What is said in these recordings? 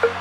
Hi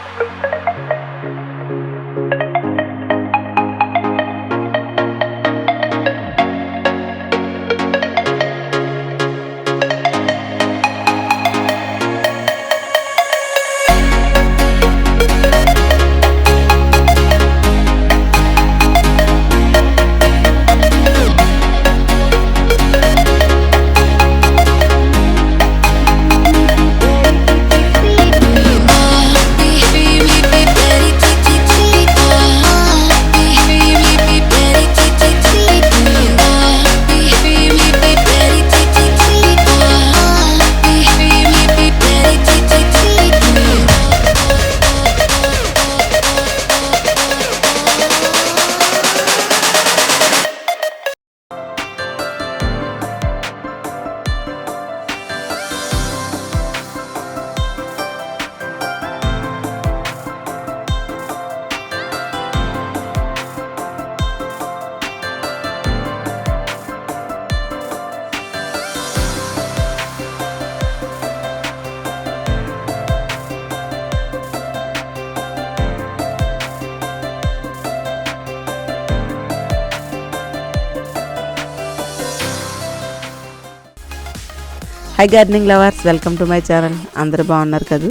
gardening lovers, welcome to my channel. అందరూ బాగున్నారు కదా.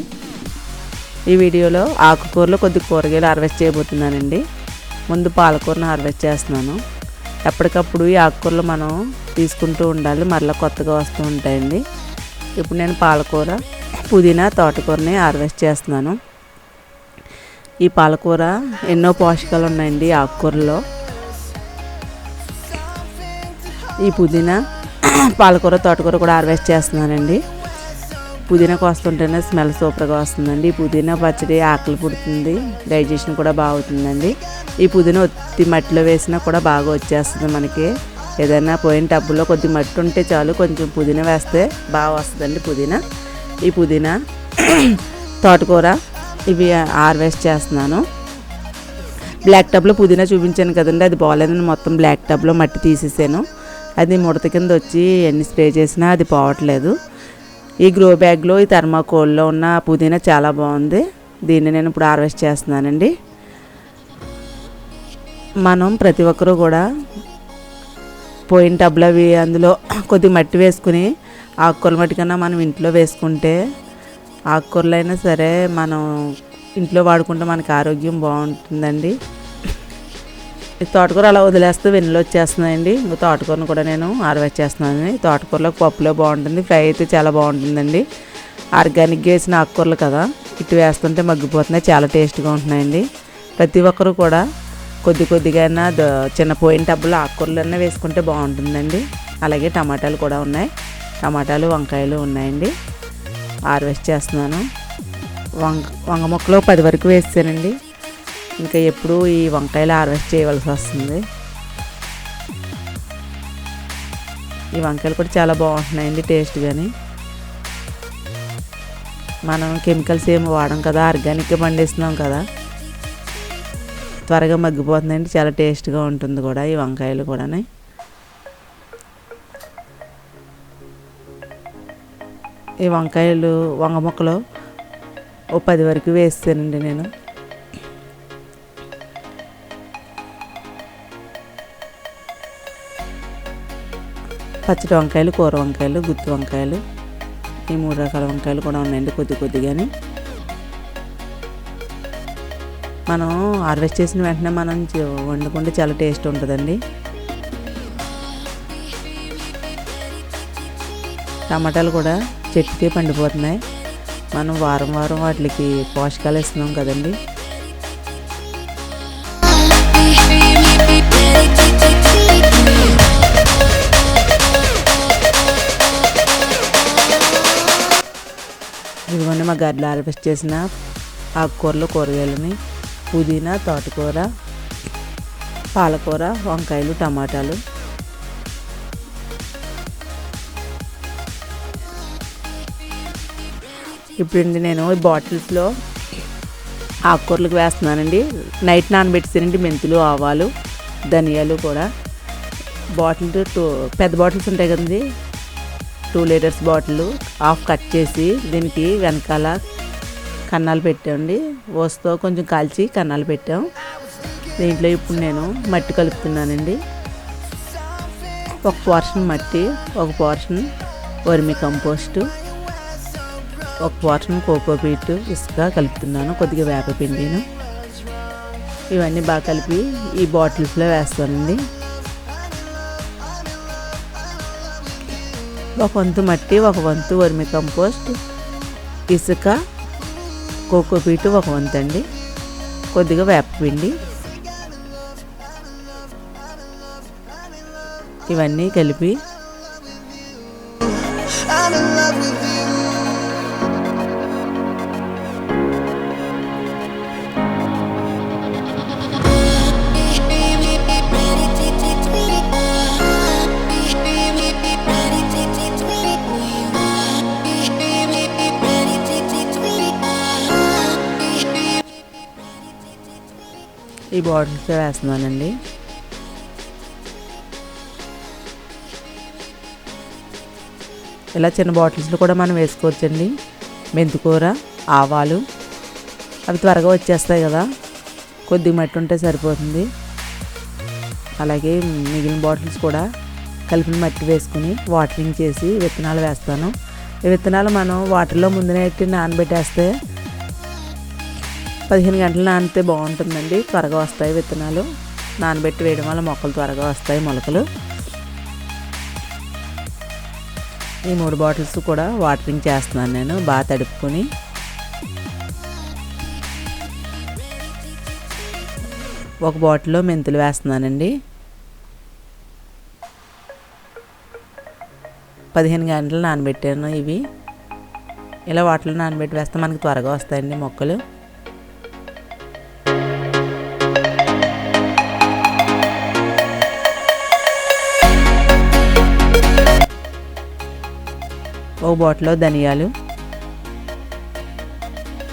ఈ వీడియోలో ఆకుకూరలో కొద్ది కూరగాయలు హార్వెస్ట్ చేయబోతున్నానండి. ముందు పాలకూరను హార్వెస్ట్ చేస్తున్నాను. ఎప్పటికప్పుడు ఈ ఆకుకూరలు మనం తీసుకుంటూ ఉండాలి, మరలా కొత్తగా వస్తూ ఉంటాయండి. ఇప్పుడు నేను పాలకూర, పుదీనా, తోటకూరని హార్వెస్ట్ చేస్తున్నాను. ఈ పాలకూర ఎన్నో పోషకాలు ఉన్నాయండి ఆకుకూరలో. ఈ పుదీనా, పాలకూర, తోటకూర కూడా హార్వెస్ట్ చేస్తున్నానండి. పుదీనా కోస్తుంటేనే స్మెల్ సూపర్గా వస్తుందండి. ఈ పుదీనా పచ్చడి ఆకలి పుడుతుంది, డైజెషన్ కూడా బాగుతుందండి. ఈ పుదీనా ఒత్తి మట్టిలో వేసినా కూడా బాగా వచ్చేస్తుంది. మనకి ఏదైనా పోయిన టబ్బులో కొద్ది మట్టి ఉంటే చాలు, కొంచెం పుదీనా వేస్తే బాగా వస్తుందండి పుదీనా. ఈ పుదీనా, తోటకూర ఇవి హార్వెస్ట్ చేస్తున్నాను. బ్లాక్ టబ్లో పుదీనా చూపించాను కదండి, అది బాగాలేదని మొత్తం బ్లాక్ టబ్లో మట్టి తీసేసాను. అది ముడత కింద వచ్చి ఎన్ని స్ప్రే చేసినా అది పోవట్లేదు. ఈ గ్రో బ్యాగ్లో, ఈ థర్మాకోల్లో ఉన్న పుదీనా చాలా బాగుంది. దీన్ని నేను ఇప్పుడు హార్వెస్ట్ చేస్తున్నానండి. మనం ప్రతి ఒక్కరూ కూడా పోయిన టబ్లో అవి అందులో కొద్ది మట్టి వేసుకుని, ఆకుకూరల మట్టి కన్నా మనం ఇంట్లో వేసుకుంటే, ఆకుకూరలైనా సరే మనం ఇంట్లో వాడుకుంటే మనకి ఆరోగ్యం బాగుంటుందండి. ఈ తోటకూర అలా వదిలేస్తే వెన్నులు వచ్చేస్తున్నాయండి. ఇంకా తోటకూరను కూడా నేను హార్వెస్ట్ చేస్తున్నాను. తోటకూరలో పప్పులో బాగుంటుంది, ఫ్రై అయితే చాలా బాగుంటుందండి. ఆర్గానిక్గా వేసిన ఆకుకూరలు కదా, ఇటు వేస్తుంటే మగ్గిపోతున్నాయి, చాలా టేస్ట్గా ఉంటున్నాయండి. ప్రతి ఒక్కరు కూడా కొద్దిగా చిన్న పోయిన టబ్బులో ఆకుకూరలన్నా వేసుకుంటే బాగుంటుందండి. అలాగే టమాటాలు కూడా ఉన్నాయి, టమాటాలు, వంకాయలు ఉన్నాయండి. హార్వెస్ట్ చేస్తున్నాను. వంగ మొక్కలు 10 వరకు వేసానండి. ఇంకా ఎప్పుడు ఈ వంకాయలు హార్వెస్ట్ చేయవలసి వస్తుంది. ఈ వంకాయలు కూడా చాలా బాగుంటున్నాయండి టేస్ట్. కానీ మనం కెమికల్స్ ఏమి వాడం కదా, ఆర్గానిక్గా పండిస్తున్నాం కదా, త్వరగా మగ్గిపోతుందండి. చాలా టేస్ట్గా ఉంటుంది కూడా ఈ వంకాయలు కూడా. ఈ వంకాయలు, వంగ మొక్కలు 10 వరకు వేస్తానండి నేను. పచ్చడి వంకాయలు, కూర వంకాయలు, గుత్తి వంకాయలు, ఈ 3 రకాల వంకాయలు కూడా ఉన్నాయండి కొద్దిగాని. మనం హార్వెస్ట్ చేసిన వెంటనే మనం వండుకుంటే చాలా టేస్ట్ ఉంటుందండి. టమాటాలు కూడా చెట్టుకే పండిపోతున్నాయి. మనం వారం వాటికి పోషకాలు ఇస్తున్నాం కదండి. ఇదిగోండి మా గార్డెన్లో హార్వెస్ట్ చేసిన ఆకుకూరలు, కూరగాయలని, పుదీనా, తోటకూర, పాలకూర, వంకాయలు, టమాటాలు. ఇప్పుడు నేను ఈ బాటిల్స్లో ఆకుకూరలకు వేస్తున్నానండి. నైట్ నానబెట్టేసానండి మెంతులు, ఆవాలు, ధనియాలు కూడా. బాటిల్ పెద్ద బాటిల్స్ ఉంటాయి కదండి, 2 లీటర్స్ బాటిల్ హాఫ్ కట్ చేసి దీనికి వెనకాల కన్నాలు పెట్టామండి. ఓస్తో కొంచెం కాల్చి కన్నాలు పెట్టాం. దీంట్లో ఇప్పుడు నేను మట్టి కలుపుతున్నానండి. ఒక పోర్షన్ మట్టి, ఒక పోర్షన్ వర్మి కంపోస్టు, ఒక పోర్షన్ కోకోపీట్ ఇసుక కలుపుతున్నాను. కొద్దిగా వేపపిండిను. ఇవన్నీ బాగా కలిపి ఈ బాటిల్స్లో వేస్తానండి. ఒక వంతు మట్టి, ఒక వంతు వర్మి కంపోస్ట్, ఇసుక, కోకోపీట్ ఒక వంతు అండి, కొద్దిగా వేపపిండి, ఇవన్నీ కలిపి ఈ బాటిల్స్ వేస్తున్నానండి. ఇలా చిన్న బాటిల్స్లో కూడా మనం వేసుకోవచ్చండి. మెంతికూర, ఆవాలు అవి త్వరగా వచ్చేస్తాయి కదా, కొద్దిగా మట్టి ఉంటే సరిపోతుంది. అలాగే మిగిలిన బాటిల్స్ కూడా కలిపిన మట్టి వేసుకుని వాటరింగ్ చేసి విత్తనాలు వేస్తాను. ఈ విత్తనాలు మనం వాటర్లో ముందునే పెట్టి నానబెట్టేస్తే 15 గంటలు నానితే బాగుంటుందండి. త్వరగా వస్తాయి విత్తనాలు. నానబెట్టి వేయడం వల్ల మొక్కలు త్వరగా వస్తాయి, మొలకలు. ఈ 3 బాటిల్స్ కూడా వాటరింగ్ చేస్తున్నాను నేను, బాగా తడుపుకొని. ఒక బాటిల్లో మెంతులు వేస్తున్నానండి. 15 గంటలు నానబెట్టాను ఇవి. ఇలా వాటర్లో నానబెట్టి వేస్తే మనకి త్వరగా వస్తాయండి మొక్కలు. ఒక బాటిల్లో ధనియాలు.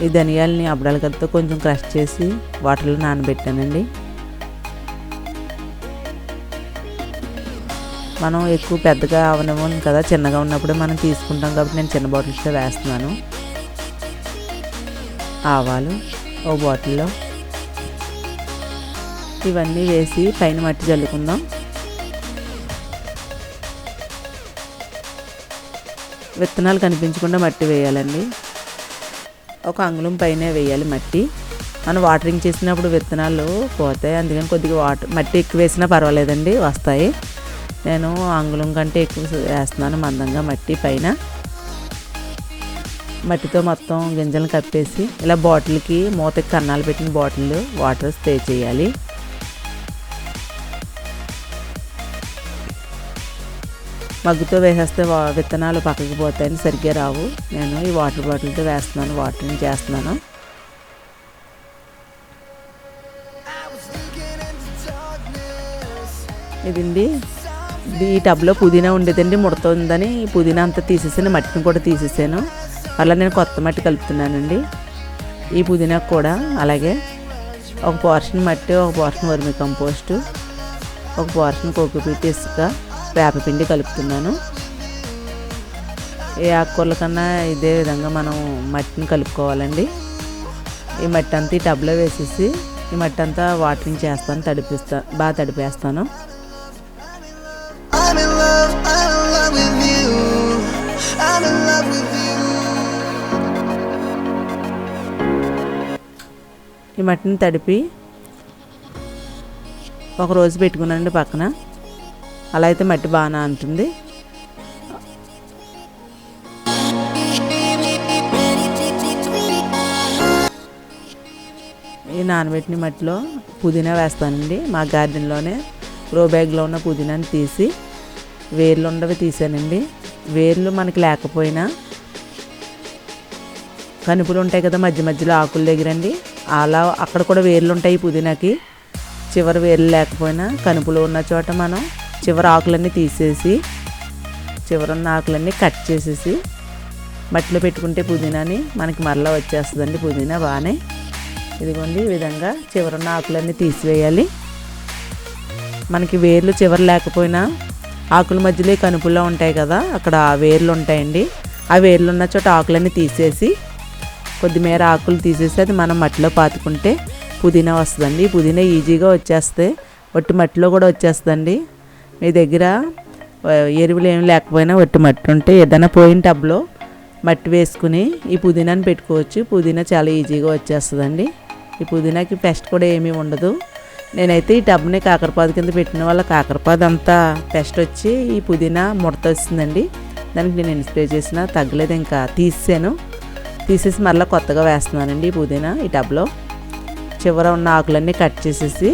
ఈ ధనియాలని అబ్బడాల కత్తితో కొంచెం క్రష్ చేసి వాటర్లో నానబెట్టానండి. మనం ఎక్కువ పెద్దగా అవనివ్వను కదా, చిన్నగా ఉన్నప్పుడే మనం తీసుకుంటాం కాబట్టి నేను చిన్న బాటిల్స్లో వేస్తున్నాను. ఆవాలు ఒక బాటిల్లో. ఇవన్నీ వేసి పైన మట్టి జల్లుకుందాం. విత్తనాలు కనిపించకుండా మట్టి వేయాలండి. ఒక అంగుళం పైనే వేయాలి మట్టి. మనం వాటరింగ్ చేసినప్పుడు విత్తనాలు పోతాయి, అందుకని కొద్దిగా మట్టి ఎక్కువ వేసినా పర్వాలేదండి, వస్తాయి. నేను అంగుళం కంటే ఎక్కువ వేస్తున్నాను మందంగా మట్టి పైన. మట్టితో మొత్తం గింజలు కప్పేసి ఇలా బాటిల్కి మూతకి కన్నాలు పెట్టిన బాటిల్ వాటర్ స్ప్రే చేయాలి. మగ్గుతో వేసేస్తే విత్తనాలు పక్కకి పోతాయని సరిగ్గా రావు. నేను ఈ వాటర్ బాటిల్తో వేస్తున్నాను, వాటరింగ్ చేస్తున్నాను. ఇదండి, ఈ టబ్లో పుదీనా ఉండేదండి, ముడత ఉందని పుదీనా అంతా తీసేసాను, మట్టిని కూడా తీసేసాను. అలా నేను కొత్త మట్టి కలుపుతున్నానండి. ఈ పుదీనాకు కూడా అలాగే ఒక పోర్షన్ మట్టి, ఒక పోర్షన్ వర్మి కంపోస్టు, ఒక పోర్షన్ కోకోపీట్ ఇసుక, వేపపిండి కలుపుతున్నాను. ఏ ఆకుకూరల కన్నా ఇదే విధంగా మనం మట్టిని కలుపుకోవాలండి. ఈ మట్టి అంతా ఈ టబ్లో వేసేసి ఈ మట్టి అంతా వాటరింగ్ చేస్తాను, బాగా తడిపేస్తాను. ఈ మట్టిని తడిపి ఒక రోజు పెట్టుకున్నానండి పక్కన. అలా అయితే మట్టి బాగా నానుతుంది. ఈ నానబెట్టిన మట్టిలో పుదీనా వేస్తానండి. మా గార్డెన్లోనే గ్రో బ్యాగ్లో ఉన్న పుదీనాని తీసి వేర్లు ఉండవి తీసానండి. వేర్లు మనకి లేకపోయినా కనుపులు ఉంటాయి కదా మధ్య మధ్యలో ఆకుల దగ్గరండి, అలా అక్కడ కూడా వేర్లు ఉంటాయి పుదీనాకి. చివరి వేర్లు లేకపోయినా కనుపులు ఉన్న చోట మనం చివరి ఆకులన్నీ తీసేసి చివరున్న ఆకులన్నీ కట్ చేసేసి మట్టిలో పెట్టుకుంటే పుదీనాని మనకి మరలా వచ్చేస్తుందండి పుదీనా బాగానే. ఇదిగోండి ఈ విధంగా చివరున్న ఆకులన్నీ తీసివేయాలి. మనకి వేర్లు చివరి లేకపోయినా ఆకుల మధ్యలో కనుపుల్లో ఉంటాయి కదా, అక్కడ వేర్లు ఉంటాయండి. ఆ వేర్లు ఉన్న చోట ఆకులన్నీ తీసేసి కొద్దిమేర ఆకులు తీసేసి అది మనం మట్టిలో పాతుకుంటే పుదీనా వస్తుందండి. పుదీనా ఈజీగా వచ్చేస్తే ఒట్టి మట్టిలో కూడా వచ్చేస్తుందండి. మీ దగ్గర ఎరువులు ఏమి లేకపోయినా ఒట్టి మట్టి ఉంటే ఏదైనా పోయిన టబ్లో మట్టి వేసుకుని ఈ పుదీనాని పెట్టుకోవచ్చు. పుదీనా చాలా ఈజీగా వచ్చేస్తుందండి. ఈ పుదీనాకి పెస్ట్ కూడా ఏమీ ఉండదు. నేనైతే ఈ టబ్ని కాకరపాదు కింద పెట్టిన వల్ల కాకరపాదు అంతా పెస్ట్ వచ్చి ఈ పుదీనా ముడత వస్తుందండి. దానికి నేను స్ప్రే చేసినా తగ్గలేదు, ఇంకా తీసేసి మళ్ళీ కొత్తగా వేస్తున్నానండి ఈ పుదీనా ఈ టబ్లో. చివర ఉన్న ఆకులన్నీ కట్ చేసేసి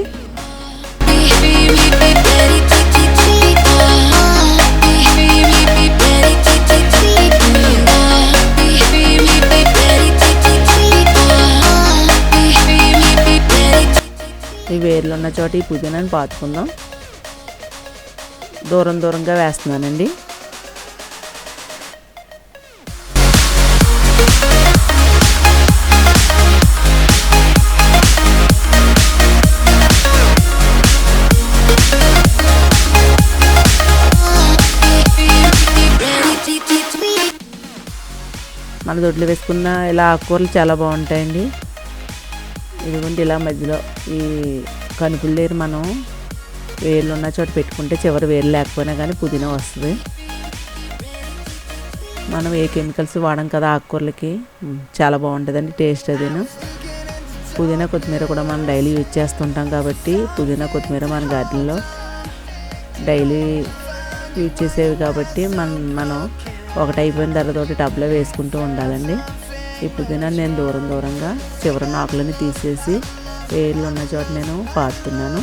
ఈ వేర్లు ఉన్న చోట ఈ పుదీనాని పాతుకుందాం. దూరంగా వేస్తున్నానండి. మన దొడ్లు వేసుకున్న ఇలా ఆకుకూరలు చాలా బాగుంటాయండి. ఇదిగోండి ఇలా మధ్యలో ఈ కనుపుల దగ్గర మనం వేర్లు ఉన్న చోట పెట్టుకుంటే చివరి వేర్లు లేకపోయినా కానీ పుదీనా వస్తుంది. మనం ఏ కెమికల్స్ వాడం కదా ఆకుకూరలకి, చాలా బాగుంటుందండి టేస్ట్. అదేను పుదీనా కొత్తిమీర కూడా మనం డైలీ యూజ్ చేస్తుంటాం కాబట్టి పుదీనా కొత్తిమీర మన గార్డెన్లో డైలీ యూజ్ చేసేవి కాబట్టి మనం ఒకటి అయిపోయిన తర్వాత టబ్లో వేసుకుంటూ ఉండాలండి. ఈ పుదీనా నేను దూరంగా చివరన ఆకులని తీసేసి వేర్లు ఉన్న చోట నేను పాతుతున్నాను.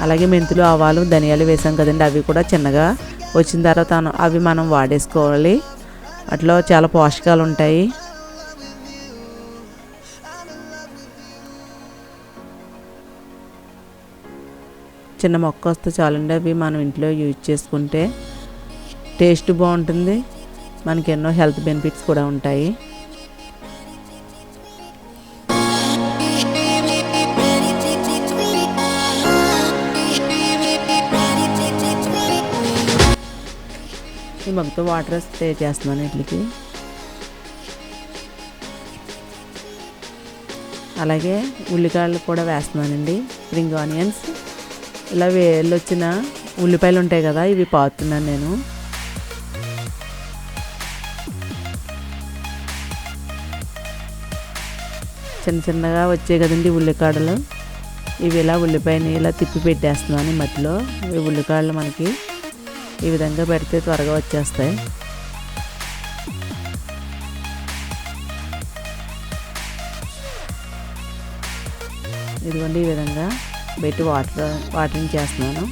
అలాగే మెంతులు, ఆవాలు, ధనియాలు వేసాం కదండి, అవి కూడా చిన్నగా వచ్చిన తర్వాత అవి మనం వాడేసుకోవాలి. అట్లా చాలా పోషకాలు ఉంటాయి. చిన్న మొక్క వస్తే చాలండి, అవి మనం ఇంట్లో యూజ్ చేసుకుంటే టేస్ట్ బాగుంటుంది, మనకి ఎన్నో హెల్త్ బెనిఫిట్స్ కూడా ఉంటాయి. ఈ మగ్గుతో వాటర్ స్ప్రే చేస్తున్నాను వీటికి. అలాగే ఉల్లికాయలు కూడా వేస్తున్నానండి, స్ప్రింగ్ ఆనియన్స్. ఇలా వేళ్ళు వచ్చిన ఉల్లిపాయలు ఉంటాయి కదా, ఇవి పాతున్నాను నేను. చిన్నగా వచ్చాయి కదండి ఉల్లికాడలు, ఇవి ఇలా ఉల్లిపాయని ఇలా తిప్పి పెట్టేస్తున్నాను మట్టిలో. ఈ ఉల్లికాడలు మనకి ఈ విధంగా పెడితే త్వరగా వచ్చేస్తాయి. ఇదిగోండి ఈ విధంగా పెట్టి వాటరింగ్ చేస్తున్నాను.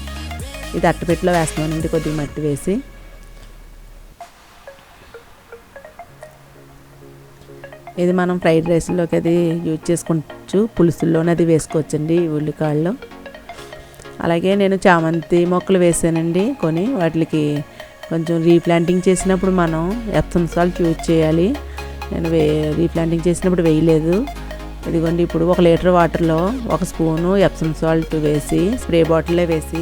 ఇది అట్టపెట్టిలో వేస్తున్నానండి, కొద్దిగా మట్టి వేసి. ఇది మనం ఫ్రైడ్ రైస్లోకి అది యూజ్ చేసుకోవచ్చు, పులుసుల్లోనే అది వేసుకోవచ్చండి ఈ ఉల్లికాయల్లో. అలాగే నేను చామంతి మొక్కలు వేసానండి వాటికి కొంచెం రీప్లాంటింగ్ చేసినప్పుడు మనం ఎప్సమ్ సాల్ట్ యూజ్ చేయాలి. నేను రీప్లాంటింగ్ చేసినప్పుడు వేయలేదు. ఇదిగోండి ఇప్పుడు 1 లీటర్ వాటర్లో 1 స్పూను ఎప్సమ్ సాల్ట్ వేసి స్ప్రే బాటిల్లో వేసి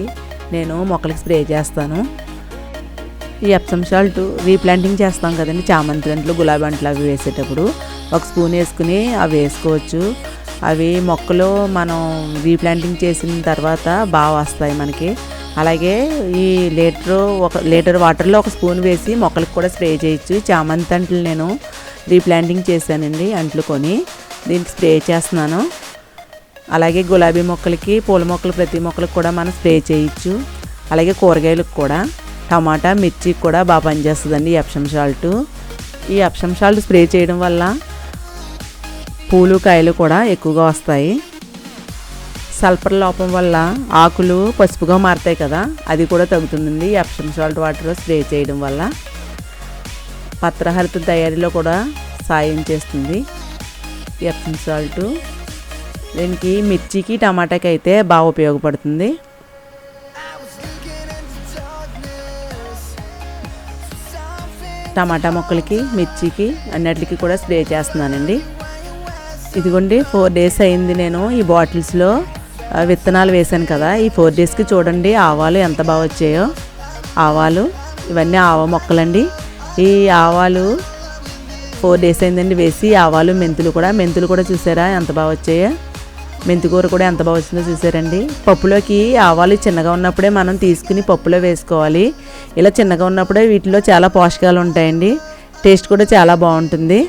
నేను మొక్కలకి స్ప్రే చేస్తాను. ఈ ఎప్సమ్ సాల్ట్ రీప్లాంటింగ్ చేస్తాం కదండి, చామంతి అంట్లు, గులాబీ అంట్లు అవి వేసేటప్పుడు 1 స్పూన్ వేసుకుని అవి వేసుకోవచ్చు. అవి మొక్కలు మనం రీప్లాంటింగ్ చేసిన తర్వాత బాగా వస్తాయి మనకి. అలాగే ఈ 1 లీటర్ వాటర్లో 1 స్పూన్ వేసి మొక్కలకు కూడా స్ప్రే చేయొచ్చు. చామంతి అంట్లు నేను రీప్లాంటింగ్ చేశానండి, అంట్లు కొని దీనికి స్ప్రే చేస్తున్నాను. అలాగే గులాబీ మొక్కలకి, పూల మొక్కలు, ప్రతి మొక్కలకు కూడా మనం స్ప్రే చేయొచ్చు. అలాగే కూరగాయలకు కూడా, టమాటా, మిర్చికి కూడా బాగా పనిచేస్తుందండి ఈ ఎప్సమ్ సాల్ట్. ఈ ఎప్సమ్ సాల్ట్ స్ప్రే చేయడం వల్ల పూలు, కాయలు కూడా ఎక్కువగా వస్తాయి. సల్ఫర్ లోపం వల్ల ఆకులు పసుపుగా మారుతాయి కదా, అది కూడా తగ్గుతుందండి ఎప్సమ్ సాల్ట్ వాటర్ స్ప్రే చేయడం వల్ల. పత్రహరిత తయారీలో కూడా సాయం చేస్తుంది ఎప్సమ్ సాల్ట్. దీనికి మిర్చికి, టమాటాకి అయితే బాగా ఉపయోగపడుతుంది. టమాటా మొక్కలకి, మిర్చికి అన్నిటికి కూడా స్ప్రే చేస్తున్నానండి. ఇదిగోండి 4 డేస్ అయింది నేను ఈ బాటిల్స్లో విత్తనాలు వేసాను కదా, ఈ 4 డేస్కి చూడండి ఆవాలు ఎంత బాగా వచ్చాయో. ఆవాలు ఇవన్నీ ఆవ మొక్కలండి. ఈ ఆవాలు 4 డేస్ అయిందండి వేసి. ఆవాలు మెంతులు కూడా చూసారా ఎంత బాగా వచ్చాయో. మెంతికూర కూడా ఎంత బాగా వచ్చిందో చూసారండి. పప్పులోకి ఆవాలు చిన్నగా ఉన్నప్పుడే మనం తీసుకుని పప్పులో వేసుకోవాలి. ఇలా చిన్నగా ఉన్నప్పుడే వీటిలో చాలా పోషకాలు ఉంటాయండి. టేస్ట్ కూడా చాలా బాగుంటుంది.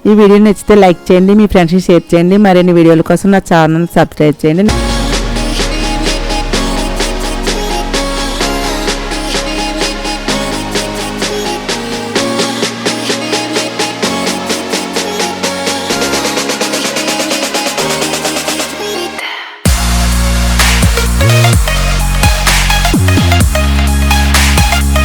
ఈ వీడియో నచ్చితే లైక్ చేయండి, మీ ఫ్రెండ్స్కి షేర్ చేయండి. మరిన్ని వీడియోల కోసం నా ఛానల్ సబ్స్క్రైబ్ చేయండి.